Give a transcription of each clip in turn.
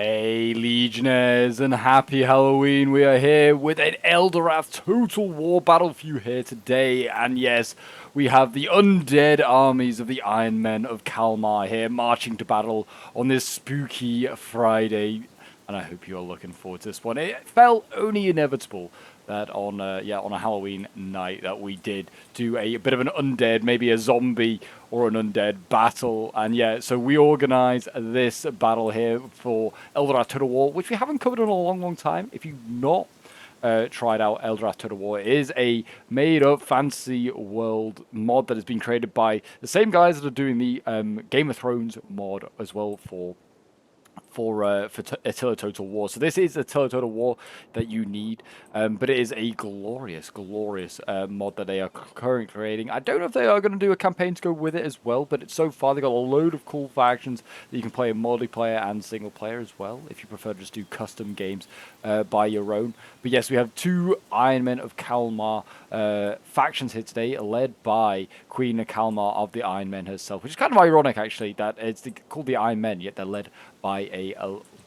Hey Legionnaires and happy Halloween. We are here with an Eldirath Total War battle for you here today. And yes, we have the undead armies of the Iron Men of Kalmar here marching to battle on this spooky Friday. And I hope you are looking forward to this one. It felt only inevitable that on a Halloween night that we did do a bit of an undead, maybe a zombie or an undead battle. And yeah, so we organized this battle here for Eldirath Total War, which we haven't covered in a long time. If you've not tried out Eldirath Total War, it is a made-up fantasy world mod that has been created by the same guys that are doing the Game of Thrones mod as well for Attila Total War. So this is Attila Total War that you need, but it is a glorious mod that they are currently creating. I don't know if they are going to do a campaign to go with it as well, but so far they've got a load of cool factions that you can play in multiplayer and single player as well, if you prefer to just do custom games by your own. But yes, we have two Iron Men of Kalmar factions here today, led by Queen of Kalmar of the Iron Men herself, which is kind of ironic actually that it's called the Iron Men, yet they're led by a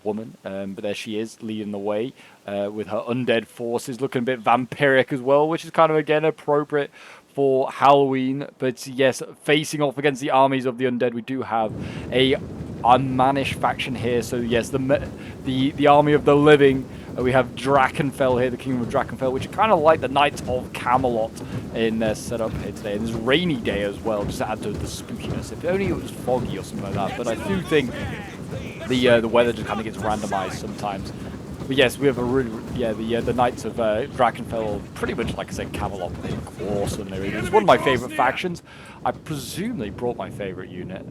woman, but there she is leading the way with her undead forces, looking a bit vampiric as well, which is kind of again appropriate for Halloween. But yes, facing off against the armies of the undead, we do have a unmanaged faction here. So yes, the army of the living. We have Drakenfell here, the Kingdom of Drakenfell, which is kind of like the Knights of Camelot in their setup here today. And there's a rainy day as well, just to add to the spookiness. If only it was foggy or something like that. But I do think the weather just kind of gets randomized sometimes. But yes, we have a really, the Knights of Drakenfell, pretty much like I said, Camelot. They look awesome. It's one of my favorite factions. I presume they brought my favorite unit.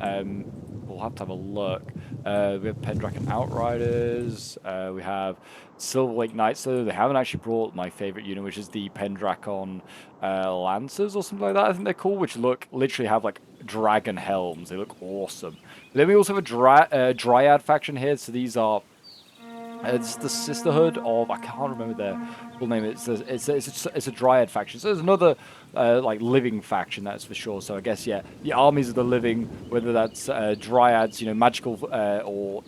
We'll have to have a look. We have Pendragon Outriders. We have Silver Lake Knights. So they haven't actually brought my favorite unit, which is the Pendragon Lancers or something like that. I think they're called, which literally have like dragon helms. They look awesome. But then we also have a Dryad faction here. So these are it's the Sisterhood of, I can't remember their full name. It's a Dryad faction. So there's another like living faction, that's for sure. So I guess yeah, the armies of the living, whether that's Dryads, magical or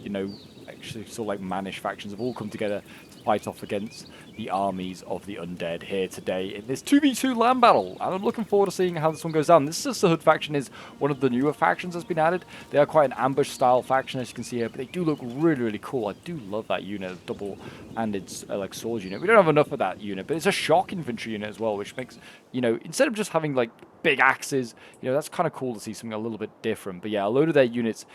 actually sort of like mannish factions, have all come together to fight off against the armies of the undead here today in this 2v2 land battle. And I'm looking forward to seeing how this one goes down. This Sisterhood faction is one of the newer factions that's been added. They are quite an ambush style faction, as you can see here, but they do look really cool. I do love that unit, double-handed like sword unit. We don't have enough of that unit, but it's a shock infantry unit as well, which makes, instead of just having like big axes, that's kind of cool to see something a little bit different. But yeah, a load of their units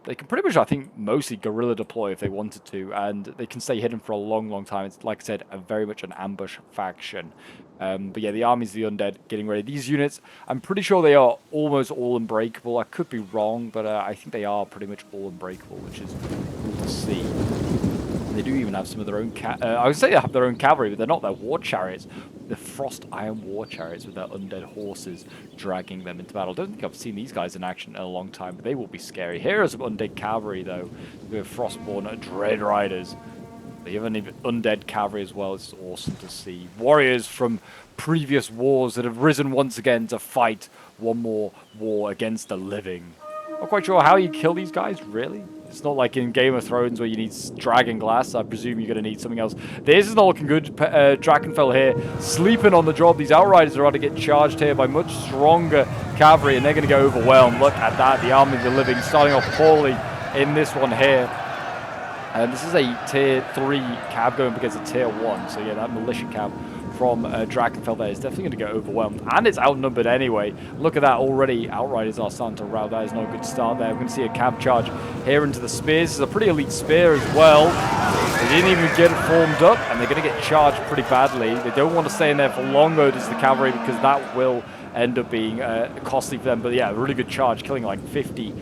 they can pretty much, I think, mostly guerrilla deploy if they wanted to, and they can stay hidden for a long time. It's, like I said, very much an ambush faction. But yeah, the armies of the undead getting ready. These units, I'm pretty sure they are almost all unbreakable. I could be wrong, but I think they are pretty much all unbreakable, which is cool to see. They do even have some of their own I would say they have their own cavalry, but they're not. They're war chariots. The Frost Iron war chariots with their undead horses dragging them into battle. I don't think I've seen these guys in action in a long time, but they will be scary. Here are some undead cavalry, though. We have Frostborn Dread Riders. They have an undead cavalry as well. It's awesome to see. Warriors from previous wars that have risen once again to fight one more war against the living. Not quite sure how you kill these guys, really. It's not like in Game of Thrones where you need dragon glass. I presume you're going to need something else. This is not looking good. Drakenfell here, sleeping on the job. These Outriders are about to get charged here by much stronger cavalry, and they're going to get overwhelmed. Look at that. The army of the living starting off poorly in this one here. And this is a tier 3 cab going against a tier 1. So yeah, that militia cab from Drakenfell there is definitely going to get overwhelmed, and it's outnumbered anyway. Look at that already. Outriders are starting to rout. That is not a good start there. We're going to see a cab charge here into the spears. This is a pretty elite spear as well. They didn't even get it formed up, and they're going to get charged pretty badly. They don't want to stay in there for long, though, does the cavalry, because that will end up being costly for them. But yeah, a really good charge, killing like 50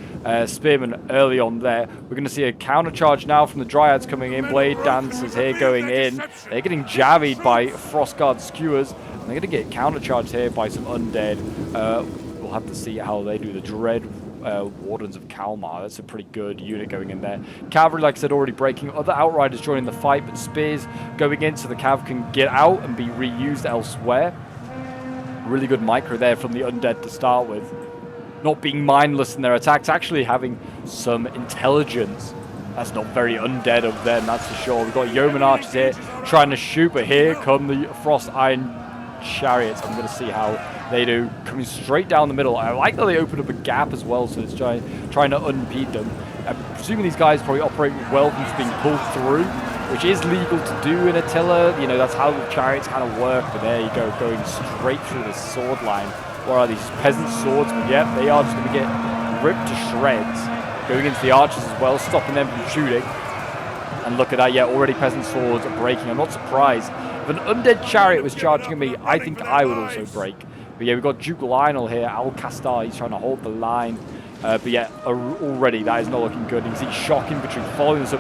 spearmen early on there. We're going to see a counter charge now from the Dryads coming in. Blade Dancers here going in. They're getting javied by Frostguard Skewers. And they're going to get counter charged here by some undead. We'll have to see how they do. The Dread Wardens of Kalmar. That's a pretty good unit going in there. Cavalry, like I said, already breaking. Other Outriders joining the fight, but spears going in so the cav can get out and be reused elsewhere. Really good micro there from the undead to start with. Not being mindless in their attacks, actually having some intelligence That's not very undead of them, that's for sure. We've got Yeoman Archers here trying to shoot, but here come the Frost Iron Chariots. I'm going to see how they do, coming straight down the middle. I like that they open up a gap as well, so it's trying to unimpede them. I'm presuming these guys probably operate well from just being pulled through, which is legal to do in Attila. You know, that's how the chariots kind of work, but there you go, going straight through the sword line. What are these peasant swords? But yeah, they are just going to get ripped to shreds. Going into the archers as well, stopping them from shooting. And look at that, yeah, already peasant swords are breaking. I'm not surprised. If an undead chariot was charging at me, I think I would also break. But yeah, we've got Duke Lionel here, Alcastar, he's trying to hold the line. But yeah, already that is not looking good. You can see shock infantry following some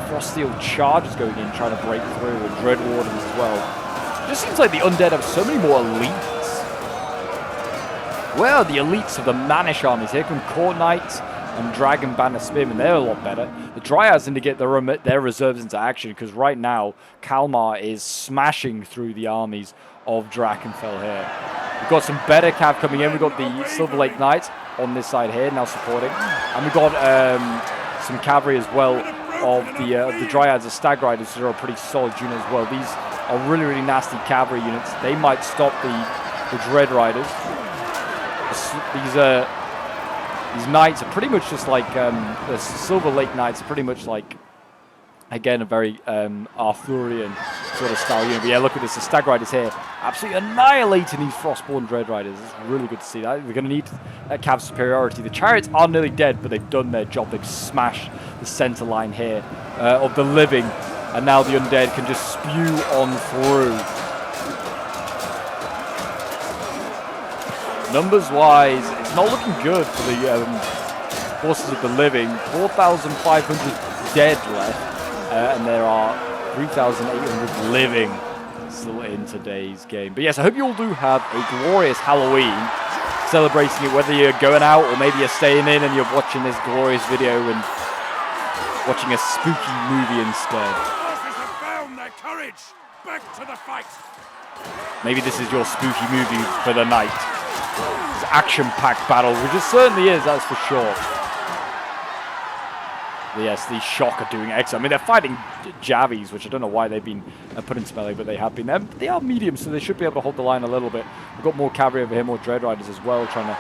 Frost Steel charges going in, trying to break through, and Dread Wardens as well. It just seems like the undead have so many more elites. Where are the elites of the Manish armies? Here come Court Knights and Dragon Banner Spearmen. They're a lot better. The Dryads need to get their reserves into action, because right now Kalmar is smashing through the armies of Drakenfell here. We've got some better cav coming in. We've got the Silver Lake Knights on this side here now supporting, and we've got some cavalry as well of the Dryads, the Stag Riders, who are a pretty solid unit as well. These are really, really nasty cavalry units. They might stop the Dread Riders. These knights are pretty much just like the Silver Lake Knights are pretty much like, again, a very Arthurian sort of style unit. But yeah, look at this. The Stag Riders here absolutely annihilating these Frostborn Dread Riders. It's really good to see that. They're going to need that cav superiority. The chariots are nearly dead, but they've done their job. They've smashed the center line here of the living. And now the undead can just spew on through. Numbers-wise, it's not looking good for the forces of the living. 4,500 dead left, and there are 3,800 living still in today's game. But yes, I hope you all do have a glorious Halloween, celebrating it, whether you're going out or maybe you're staying in and you're watching this glorious video and watching a spooky movie instead. Forces have found their courage. Back to the fight. Maybe this is your spooky movie for the night. It's action-packed battle, which it certainly is, that's for sure. Yes, these Shock are doing excellent. I mean, they're fighting Javies, which I don't know why they've been put into melee, but they have been. They are medium, so they should be able to hold the line a little bit. We've got more cavalry over here, more Dread Riders as well, trying to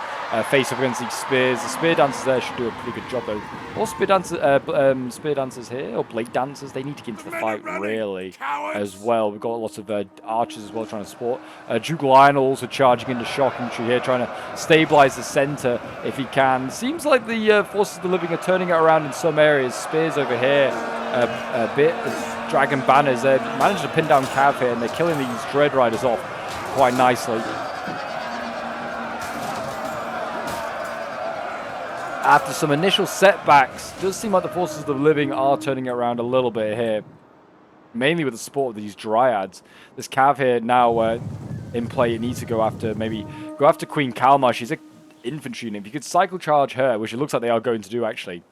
face up against these spears. The spear dancers there should do a pretty good job, though. More spear dancers here, or blade dancers. They need to get into the fight, really, as well. We've got lots of archers as well trying to support. Duke Lionel also charging into Shock infantry here, trying to stabilize the center if he can. Seems like the forces of the living are turning it around in some areas. Spears over here a bit. Dragon Banners, they've managed to pin down Cav here, and they're killing these Dread Riders off quite nicely. After some initial setbacks, it does seem like the forces of the living are turning it around a little bit here. Mainly with the support of these Dryads. This Cav here now in play, it needs to go after Queen Kalmar. She's an infantry unit. If you could cycle charge her, which it looks like they are going to do actually,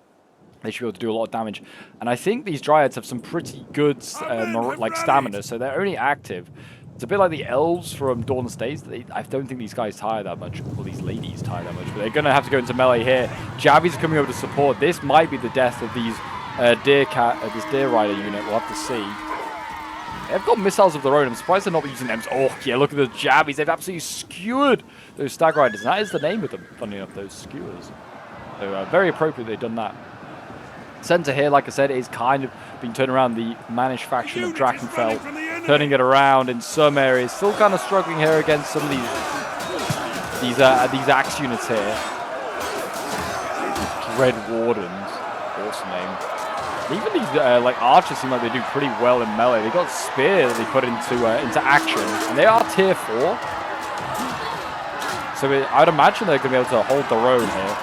they should be able to do a lot of damage. And I think these Dryads have some pretty good stamina, so they're only active. It's a bit like the elves from Dawn Stays. I don't think these guys tire that much, or these ladies tire that much, but they're going to have to go into melee here. Javies are coming over to support. This might be the death of these this Deer Rider unit. We'll have to see. They've got missiles of their own. I'm surprised they're not using them. Oh, yeah, look at the Javies. They've absolutely skewered those Stag Riders. And that is the name of them, funny enough, those skewers. So very appropriate they've done that. Center here, like I said, is kind of being turned around. The Manish faction of Drakenfell, turning it around in some areas. Still kind of struggling here against some of these axe units here. Dread Wardens, awesome name. Even these archers seem like they do pretty well in melee. They got spear that they put into action, and they are tier 4. So I'd imagine they're going to be able to hold their own here.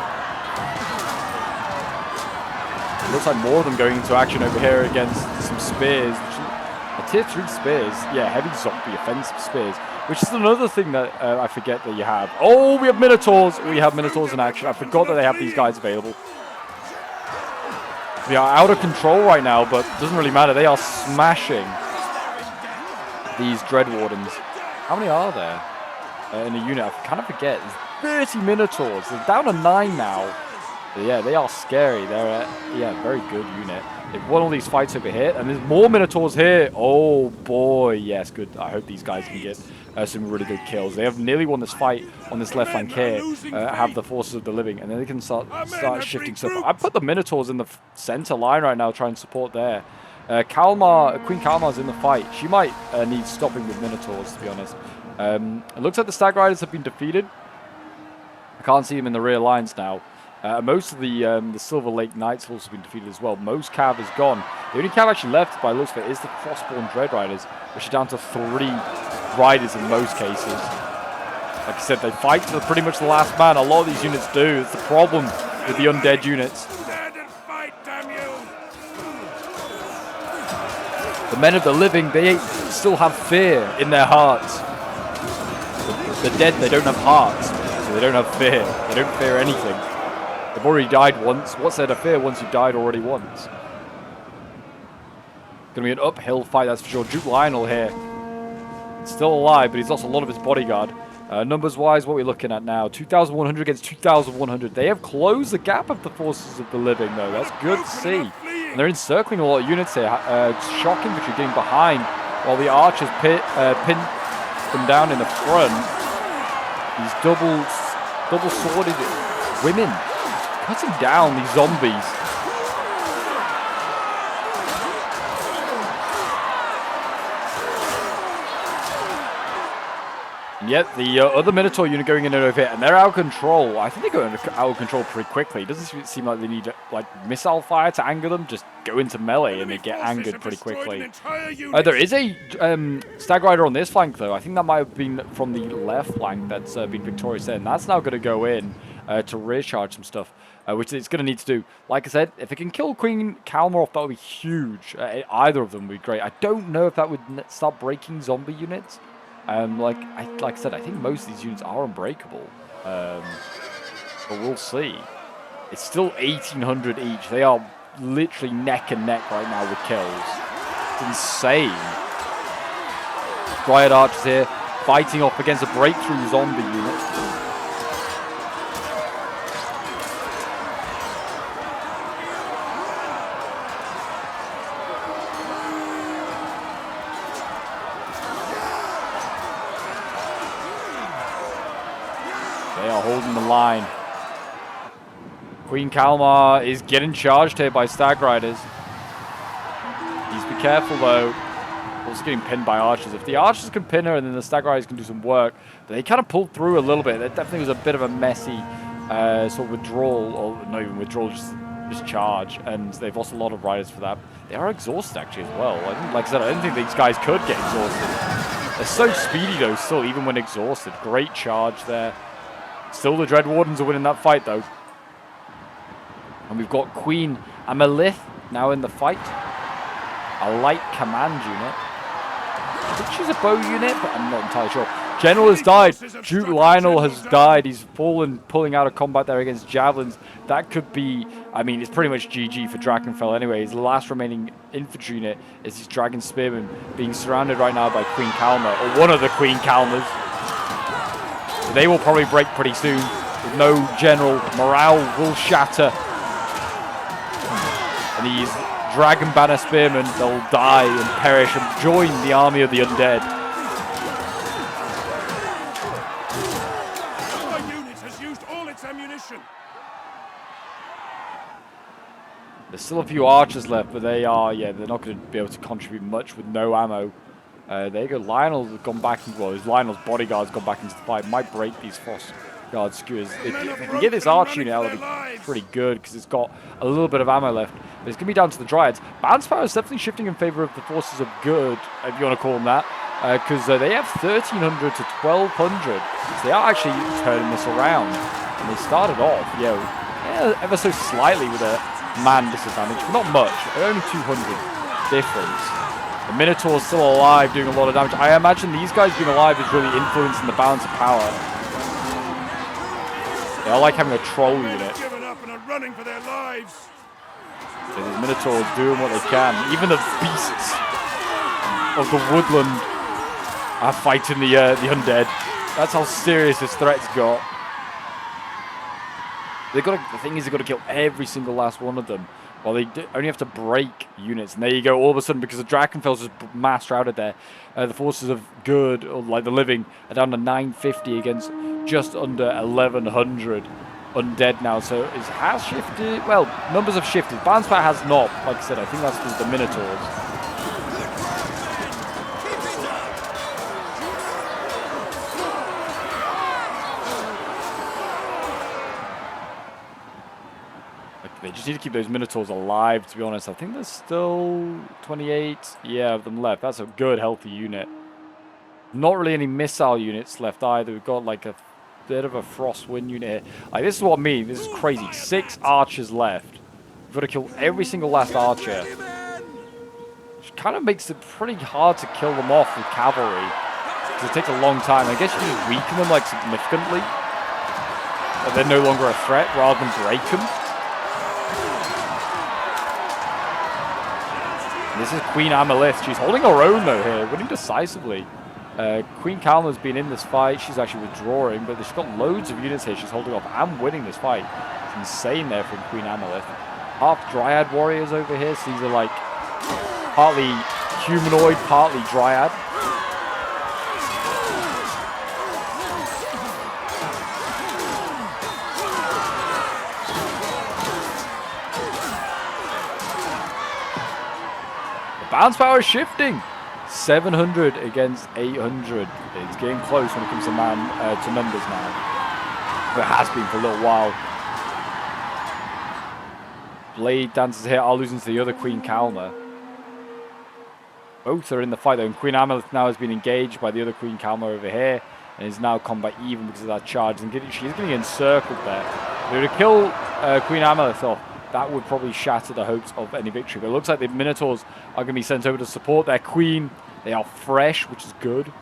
It looks like more of them going into action over here against some spears. A tier 3 spears. Yeah, heavy zombie offensive spears. Which is another thing that I forget that you have. Oh, we have Minotaurs. We have Minotaurs in action. I forgot that they have these guys available. We are out of control right now, but it doesn't really matter. They are smashing these Dread Wardens. How many are there in a unit? I kind of forget. There's 30 Minotaurs. They're down to 9 now. Yeah, they are scary. They're yeah, very good unit. They've won all these fights over here, and there's more Minotaurs here. Oh boy, yes, good. I hope these guys can get some really good kills. They have nearly won this fight on this left flank here. Have the forces of the living, and then they can start shifting stuff. I put the Minotaurs in the center line right now, try and support there. Queen Kalmar's in the fight. She might need stopping with Minotaurs, to be honest. It looks like the Stag Riders have been defeated. I can't see them in the rear lines now. Most of the Silver Lake Knights have also been defeated as well. Most cav is gone. The only cav actually left, by the looks of it, is the Frostborn Dread Riders, which are down to 3 riders in most cases. Like I said, they fight to pretty much the last man. A lot of these units do. It's the problem with the undead units. The men of the living, they still have fear in their hearts. The dead, they don't have hearts, so they don't have fear. They don't fear anything. They've already died once. What's there to fear once you've died already once? Going to be an uphill fight, that's for sure. Duke Lionel here. Still alive, but he's lost a lot of his bodyguard. Numbers-wise, what are we looking at now? 2,100 against 2,100. They have closed the gap of the forces of the living, though. That's good to see. And they're encircling a lot of units here. Shocking that you're getting behind while the archers pin them down in the front. These double-sworded women cutting down these zombies. And yet the other Minotaur unit going in over here, and they're out of control. I think they go out of control pretty quickly. It doesn't seem like they need like missile fire to anger them. Just go into melee and they get angered pretty quickly. There is a Stag Rider on this flank though. I think that might have been from the left flank that's been victorious there. And that's now going to go in to rear charge some stuff. Which it's going to need to do. Like I said, if it can kill Queen Kalmar off, that would be huge. Either of them would be great. I don't know if that would start breaking zombie units. Like I said, I think most of these units are unbreakable. But we'll see. It's still 1,800 each. They are literally neck and neck right now with kills. It's insane. Dryad Archers here, fighting off against a breakthrough zombie unit. They are holding the line. Queen Kalmar is getting charged here by Stag Riders. Please be careful though. Also getting pinned by archers. If the archers can pin her and then the Stag Riders can do some work, they kind of pulled through a little bit. That definitely was a bit of a messy sort of withdrawal, or not even withdrawal, just charge. And they've lost a lot of riders for that. They are exhausted actually as well. Like I said, I didn't think these guys could get exhausted. They're so speedy though still, even when exhausted. Great charge there. Still the Dread Wardens are winning that fight though. And we've got Queen Amalith now in the fight. A light command unit. I think she's a bow unit, but I'm not entirely sure. General has died. Duke Lionel has died. He's fallen, pulling out of combat there against javelins. That could be, I mean, it's pretty much GG for Drakenfell anyway. His last remaining infantry unit is his Dragon Spearmen being surrounded right now by Queen Kalmar, or one of the Queen Kalmars. They will probably break pretty soon. With no general, morale will shatter. And these Dragon Banner Spearmen, they'll die and perish and join the army of the undead. Our unit has used all its ammunition. There's still a few archers left, but they are, yeah, they're not going to be able to contribute much with no ammo. There you go. Lionel's gone back, Lionel's bodyguard's gone back into the fight. Might break these Frost Guard skewers. If they can get this archer unit out, it'll be pretty good because it's got a little bit of ammo left. But it's going to be down to the Dryads. Balance power is definitely shifting in favor of the forces of good, if you want to call them that, because they have 1,300 to 1,200. So they are actually turning this around. And they started off, ever so slightly with a man disadvantage, but not much. Only 200 difference. The Minotaur's still alive, doing a lot of damage. I imagine these guys being alive is really influencing the balance of power. They are like having a troll unit. Given up and are running for their lives. So these Minotaurs doing what they can. Even the beasts of the woodland are fighting the undead. That's how serious this threat's got. The thing is, they've got to kill every single last one of them. Well, they only have to break units, and there you go. All of a sudden, because the Drakenfels just mass routed there, the forces of good, or like the living, are down to 950 against just under 1100 undead now. So it has shifted. Well, numbers have shifted. Barnspat has not. Like I said, I think that's because the Minotaurs. They just need to keep those Minotaurs alive, to be honest. I think there's still 28, of them left. That's a good, healthy unit. Not really any missile units left either. We've got like a bit of a Frostwind unit here. Like, this is what I mean. This is crazy. 6 archers left. We've got to kill every single last archer. Which kind of makes it pretty hard to kill them off with cavalry. Because it takes a long time. I guess you can just weaken them like significantly. But they're no longer a threat rather than break them. This is Queen Amalith. She's holding her own, though, here, winning decisively. Queen Kalma's been in this fight. She's actually withdrawing, but she's got loads of units here. She's holding off and winning this fight. It's insane there from Queen Amalith. Half Dryad warriors over here, so these are like partly humanoid, partly Dryad. Bounce power is shifting. 700 against 800. It's getting close when it comes to numbers now. But it has been for a little while. Blade dancers here are losing to the other Queen Kalma. Both are in the fight though, and Queen Amalith now has been engaged by the other Queen Kalma over here, and is now combat even because of that charge. And she's getting encircled there. They're going to kill Queen Amalith off. That would probably shatter the hopes of any victory. But it looks like the Minotaurs are going to be sent over to support their queen. They are fresh, which is good.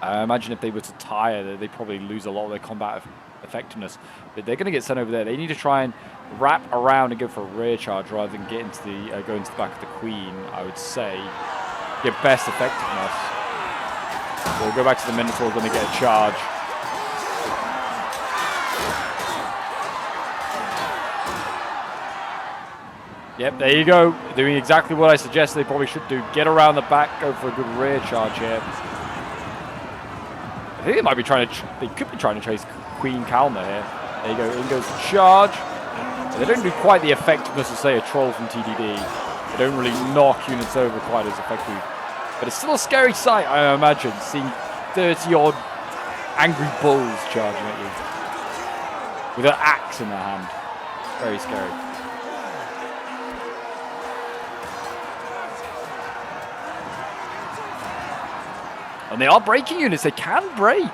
I imagine if they were to tire, they'd probably lose a lot of their combat effectiveness. But they're going to get sent over there. They need to try and wrap around and go for a rear charge rather than get into the go into the back of the queen, I would say. Get best effectiveness. We'll go back to the Minotaurs when they get a charge. Yep, there you go. Doing exactly what I suggested they probably should do. Get around the back, go for a good rear charge here. I think they might be trying to... They could be trying to chase Queen Kalma here. There you go. In goes the charge. They don't do quite the effectiveness of, say, a troll from TDD. They don't really knock units over quite as effectively. But it's still a scary sight, I imagine, seeing 30-odd angry bulls charging at you. With an axe in their hand. Very scary. And they are breaking units. They can break.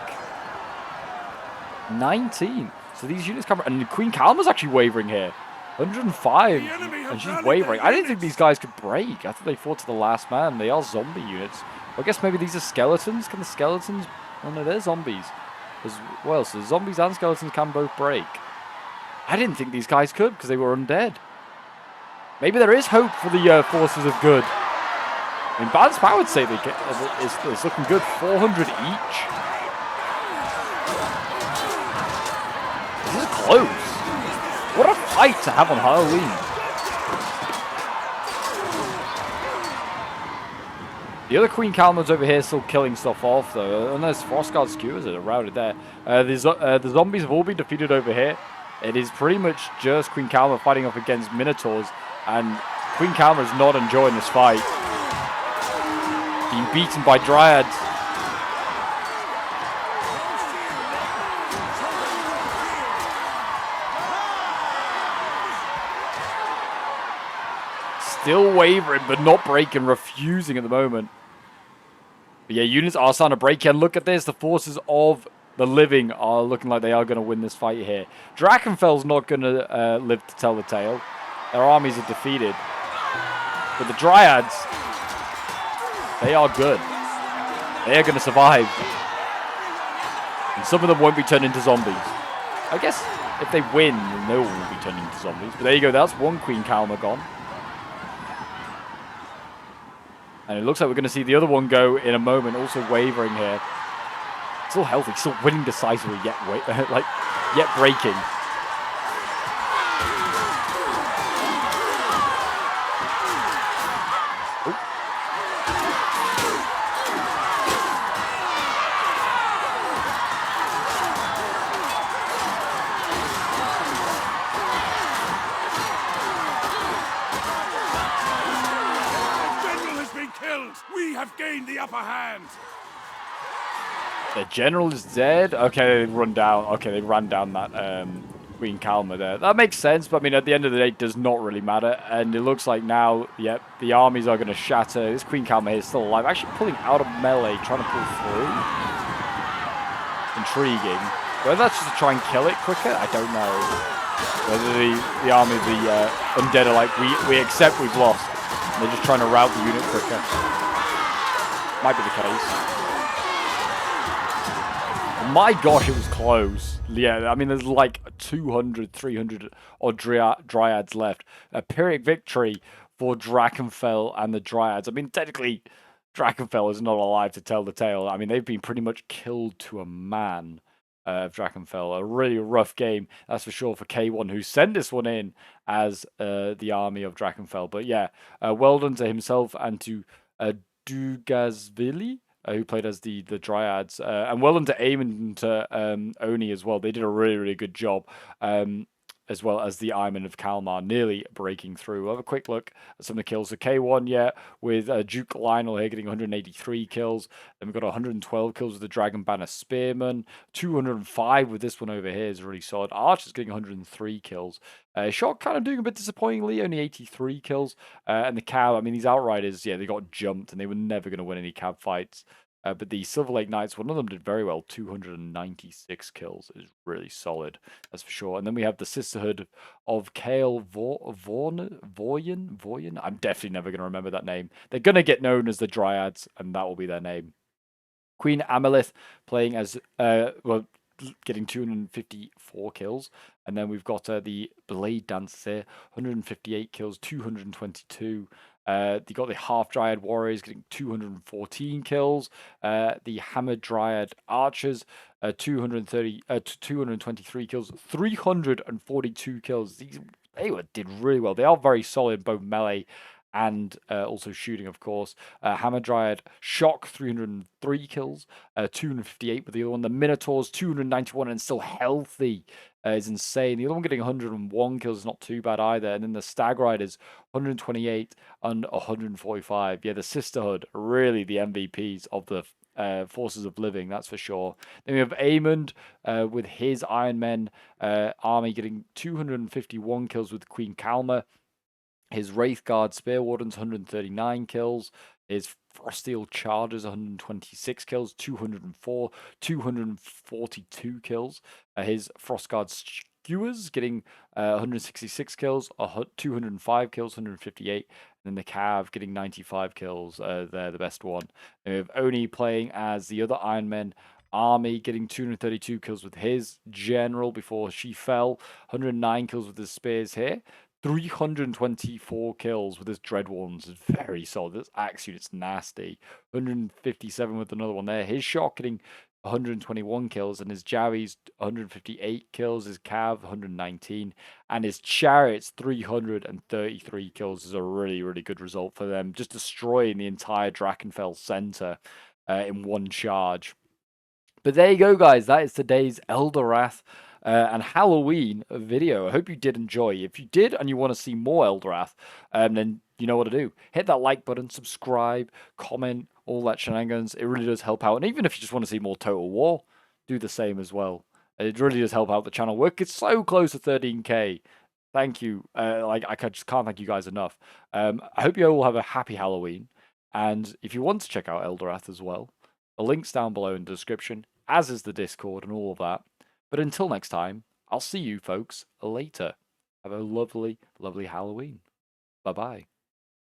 19. So these units come... And Queen Kalma's actually wavering here. 105. And she's wavering. I didn't think these guys could break. I thought they fought to the last man. They are zombie units. I guess maybe these are skeletons. Can the skeletons... Oh no, they're zombies as well. So zombies and skeletons can both break. I didn't think these guys could because they were undead. Maybe there is hope for the forces of good. I mean, Balance Power would say it's looking good. 400 each. This is close. What a fight to have on Halloween. The other Queen Kalma's over here still killing stuff off, though. And there's Frostguard skewers that are routed there. The zombies have all been defeated over here. It is pretty much just Queen Kalma fighting off against Minotaurs. And Queen Kalma is not enjoying this fight. Being beaten by Dryads. Still wavering, but not breaking, refusing at the moment. But yeah, units are starting to break in. Look at this. The forces of the living are looking like they are going to win this fight here. Drakenfel's not going to live to tell the tale. Their armies are defeated. But the Dryads... They are good. They are going to survive. And some of them won't be turned into zombies. I guess if they win, then no one will be turned into zombies. But there you go. That's one Queen Kalma gone. And it looks like we're going to see the other one go in a moment. Also wavering here. Still healthy. Still winning decisively, yet breaking. We have gained the upper hand. The general is dead. Okay, they run down. Okay, they ran down that Queen Kalma there. That makes sense, but I mean, at the end of the day, it does not really matter. And it looks like now, yep, the armies are going to shatter. This Queen Kalma here is still alive, actually pulling out of melee, trying to pull through. Intriguing. Whether that's just to try and kill it quicker, I don't know. Whether the army, the undead are like, we accept we've lost. And they're just trying to route the unit quicker. Might be the case. My gosh, it was close. Yeah, I mean, there's like 200, 300 odd Dryads left. A Pyrrhic victory for Drakenfell and the Dryads. I mean, technically, Drakenfell is not alive to tell the tale. I mean, they've been pretty much killed to a man of Drakenfell. A really rough game, that's for sure, for K1, who sent this one in as the army of Drakenfell. But yeah, well done to himself and to Dugazvili, who played as the Dryads, and well done to Eamon and to Oni as well. They did a really, really good job, as well as the Iron of Kalmar, nearly breaking through. We'll have a quick look at some of the kills. So K1, yeah, with Duke Lionel here getting 183 kills. Then we've got 112 kills with the Dragon Banner Spearman. 205 with this one over here is really solid. Archer's getting 103 kills. Shock kind of doing a bit disappointingly, only 83 kills. And the Cab, I mean, these Outriders, yeah, they got jumped and they were never going to win any Cab fights. But the Silver Lake Knights, one of them did very well, 296 kills. Is really solid, that's for sure. And then we have the Sisterhood of Kale Voyen. I'm definitely never going to remember that name. They're going to get known as the Dryads, and that will be their name. Queen Amalith playing as, well, getting 254 kills. And then we've got the Blade Dancer here, 158 kills, 222. You got the Half Dryad Warriors getting 214 kills. The Hammered Dryad Archers, 223 kills, 342 kills. They did really well. They are very solid, both melee and also shooting, of course. Hammer Dryad Shock, 303 kills, 258 with the other one. The Minotaurs, 291 and still healthy. Is insane. The other one getting 101 kills is not too bad either. And then the Stag Riders, 128 and 145. Yeah, the Sisterhood, really the MVPs of the Forces of Living, that's for sure. Then we have Aemond with his Iron Men army getting 251 kills with Queen Kalma. His Wraithguard Spear Wardens, 139 kills. His Froststeel Chargers, 126 kills. 204, 242 kills. His Frostguard Skewers getting 166 kills. 205 kills, 158. And then the Cav getting 95 kills. They're the best one. Then we have Oni playing as the other Iron Men army, getting 232 kills with his General before she fell. 109 kills with his Spears here. 324 kills with his Dread Ones is very solid. This Axe unit's nasty. 157 with another one there. His Shock getting 121 kills, and his Jowies 158 kills. His Cav 119, and his Chariots 333 kills is a really, really good result for them. Just destroying the entire Drakenfell center in one charge. But there you go, guys. That is today's Eldirath and Halloween video. I hope you did enjoy. If you did and you want to see more Eldirath, then you know what to do. Hit that like button, subscribe, comment, all that shenanigans. It really does help out. And even if you just want to see more Total War, do the same as well. It really does help out the channel. We're so close to 13k. Thank you. I just can't thank you guys enough. I hope you all have a happy Halloween. And if you want to check out Eldirath as well, the link's down below in the description, as is the Discord and all of that. But until next time, I'll see you folks later. Have a lovely, lovely Halloween. Bye-bye.